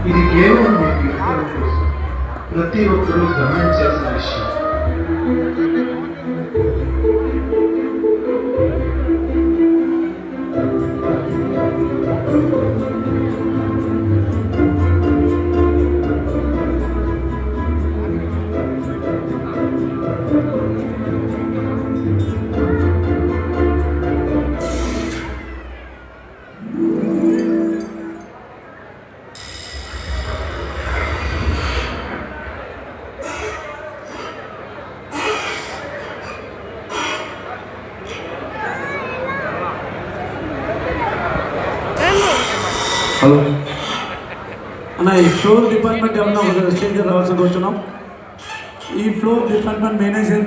ఇది కేవలం మీకు ఇవ్వడం కోసం ప్రతి ఒక్కరూ గమనించాల్సిన విషయం. హలో అన్న, ఈ ఫ్లోర్ డిపార్ట్మెంట్ ఏమన్నా ఒక స్టేజ్ రావాల్సి కూర్చున్నాం. ఈ ఫ్లోర్ డిపార్ట్మెంట్ మేనేజర్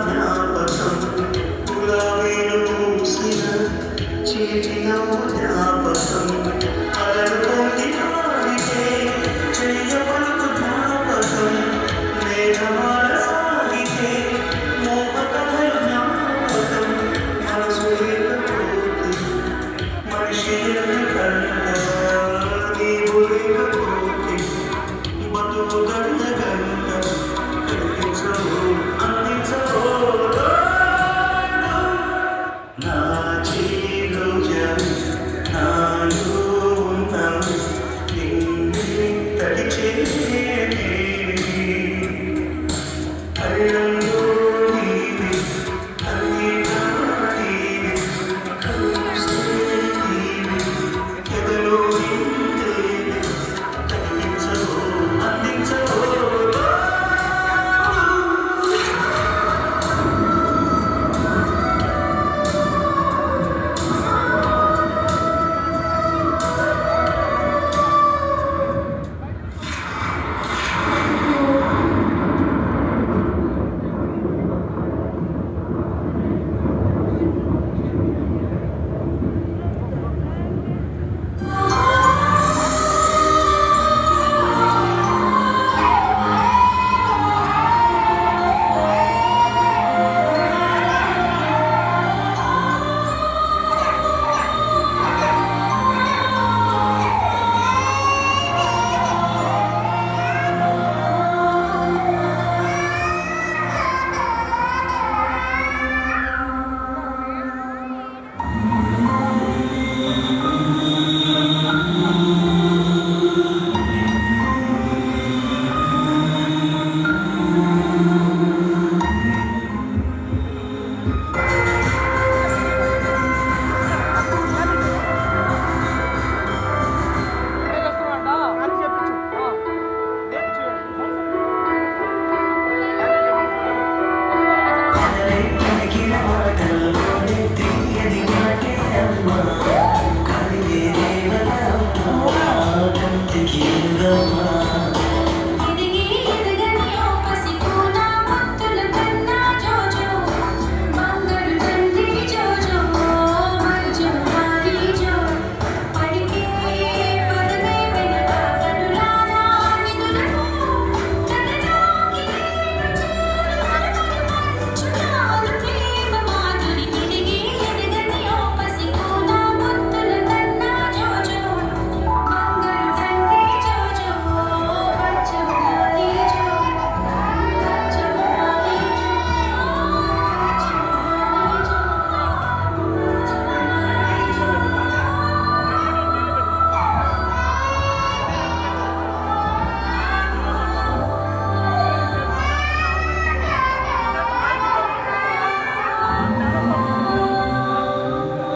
జ్ఞాపకం గులాబీ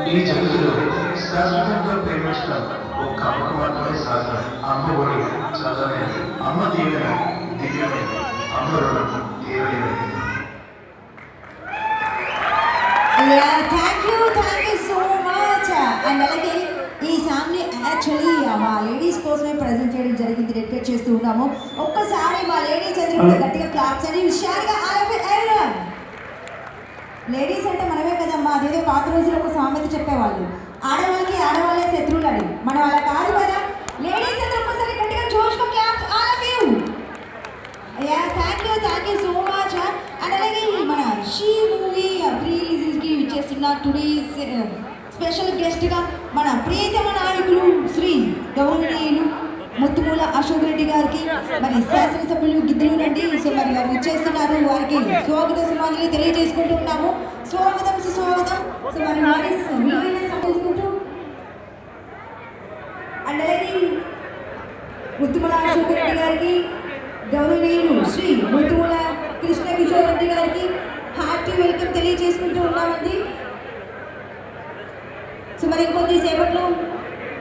ఈ జగత్తులో శాశ్వతంగా ప్రేమించిన ఒక్క అమ్మకు మాత్రమే సాధ్యం. అమ్మ ఒడి చదవలేదు, అమ్మ దీవెన దివ్యమైనది, అమ్మ రుణం తీరలేనిది. Thank you so much. And అలాగే ఈ సాంగ్ని యాక్చువల్లీ మా లేడీస్ కోసమే ప్రజెంట్ చేయడం జరిగింది, డెడికేట్ చేస్తూ ఉన్నాము. ఒక్కసారి మా లేడీస్ అందరూ కూడా గట్టిగా క్లాప్స్ అని హుషారుగా ఎవరీవన్. లేడీస్ అంటే మనమే కదమ్మా, అదేదో పాత రోజులు ఒక సామెత చెప్పేవాళ్ళు, ఆడవాళ్ళకి ఆడవాళ్ళే శత్రువులు అని. మనం అలా కాదు కదా. లేడీస్ అందరూ ఒక్కసారి గట్టిగా జోష్గా claps all of you. Thank you so much. And అలాగే మన షీ మూవీ ప్రీ రిలీజ్కి ఇచ్చేస్తున్న టుడేస్ స్పెషల్ గెస్ట్గా మన ప్రియతమ నాయకులు శ్రీ గౌరవనీయులు ముత్తుమూల అశోక్ రెడ్డి గారికి మరి శాసనసభ్యులు గిద్దలు రండి. సో మరి వారు ఇచ్చేస్తున్నారు, వారికి స్వాగత సమాధిని తెలియజేసుకుంటూ ఉన్నాము. స్వాగతం సుస్వాగతం. సో మరి వారి చేసుకుంటూ అండ్ అలాగే ముత్తుమూల అశోక్ రెడ్డి గారికి, గౌరవనీయులు శ్రీ ముత్తుమూల కృష్ణ కిషోర్ రెడ్డి గారికి హార్టీ వెల్కమ్ తెలియజేసుకుంటూ ఉన్నామండి. సో మరి ఇంకొద్ది సేపట్లో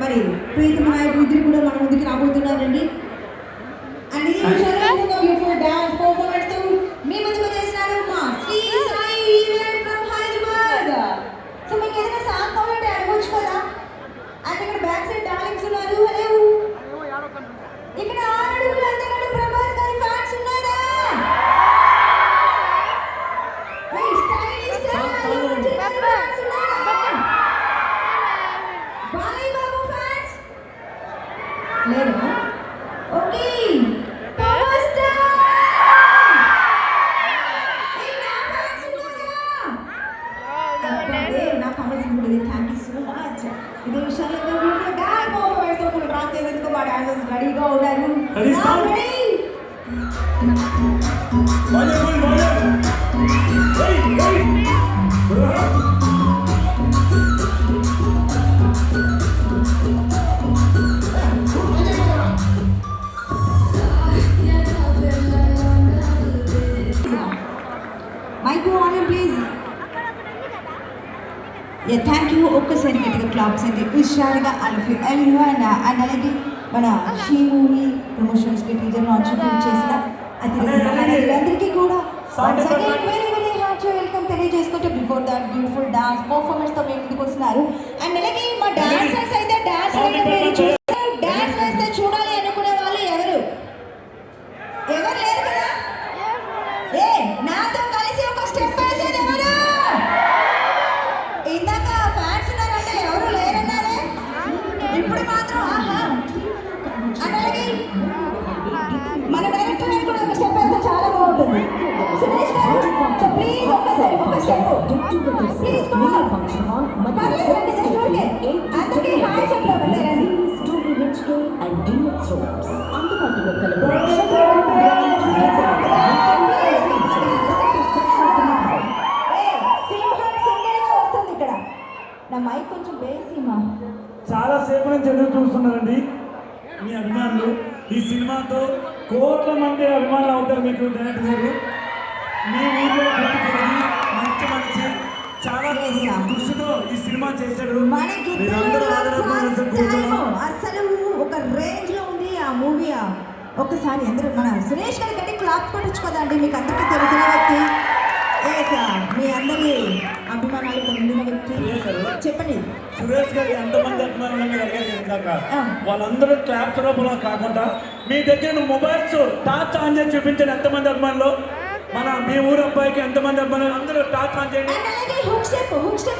మరి ప్రీతమ నాయకులు ఇద్దరు కూడా మన ముందుకు రాబోతున్నారండి. అండ్ ఈ బ్యూటిఫుల్ డాన్స్ పర్ఫార్మెన్స్ తో మీ ముందుకు చేసినారు మా Shri Sai event from Hyderabad. So మీకు ఏదైనా సాంగ్ కావాలంటే అడగొచ్చు కదా. అండ్ ఇక్కడ బ్యాక్ సైడ్ డార్లింగ్స్ ఉన్నారు. హలో, ఇక్కడ ఆడడుగులు అందగాడు ప్రభాస్ గారి ఫ్యాన్స్ ఉన్నారా? స్టైలిష్ ఫ్యాన్స్ ఉన్నారా? బాలయ్య బాబు ఫ్యాన్స్ లేరా? ఓకే, పవర్ స్టార్ నా ఫ్యాన్స్ ఉన్నారా? అబ్బే నా కావాల్సిన కూడా థ్యాంక్ యూ సో మచ్. ఇదే విషయాల్లో బ్యూటిఫుల్ డాన్స్ పర్ఫార్మెన్స్ తో ఫుల్ రాక్ చేసేందుకు మా డాన్సర్స్ రెడీగా ఉన్నారు. Mike on please. Thank you. ఒక్కసారి గట్టిగా క్లాప్స్ అండి హుషారుగా అల్ఫీ ఎవరీవన్. అండ్ అలాగే మన షీ మూవీ ప్రమోషన్స్కి టీజర్ లాంచ్ చేసిన అందరికీ కూడా వెరీ హార్ట్ వెల్కమ్ తెలియజేసుకుంటే బిఫోర్ దట్ బ్యూటిఫుల్ డాన్స్ పర్ఫార్మెన్స్తో మేము ముందుకు వస్తున్నారు. అండ్ అలాగే మా డాన్సర్స్ అయితే డాన్స్ డాన్స్ వేస్తే చూడాలి అనుకునే వాళ్ళు ఎవరు లేరు కదా? ఏ నాతో కలిసి ఒక స్టెప్ వేసేది ఎవరు? ఇందాక ఫ్యాన్స్ ఉన్నారంటే ఎవరు లేరన్నారే, ఇప్పుడు మాత్రం ఆహా. అలాగే మన డైరెక్టర్ గారు కూడా ఒక స్టెప్ వేస్తే చాలా బాగుంటుంది. సురేష్ గారు సో ప్లీజ్ ఒక్కసారి ఒక స్టెప్ ప్లీజ్ పర్లేదండి, జస్ట్ ఓకే. అందరికీ హాయ్ చెప్పండి. నా మైక్ కొంచెం బేసిమా. చాలా సేపు నుంచి ఎదురు చూస్తున్నారండి మీ అభిమానులు. ఈ సినిమాతో కోట్ల మంది అభిమానులు అవుతారు మీకు. డైరెక్టర్ గారు మీ ఊళ్ళో పుట్టుకొని మంచి మనిషి, చాలా కృషితో ఈ సినిమా చేశాడు. అసలు ఒక రేంజ్ లో ఉంది ఆ మూవీ. ఒక్కసారి అందరూ మన సురేష్ గారి గట్టి క్లాప్ కొట్టచ్చు కదా అండి. మీకు అందరికీ తెలిసిన వ్యక్తి, మీ అందరి అభిమానాలు పొందిన వ్యక్తి. చెప్పండి సురేష్ గారికి ఎంతమంది అభిమానులు మీరు అడిగారు ఇందాక. వాళ్ళందరూ క్లాప్స్ రూపంలో కాకుండా మీ దగ్గర మొబైల్స్ టార్చ్ ఆన్ చేసి చూపించండి. ఎంతమంది అభిమానులు, మన మీ ఊరు అబ్బాయికి ఎంతమంది అభిమానులు, అందరూ టార్చ్ ఆన్ చేయండి. Hook step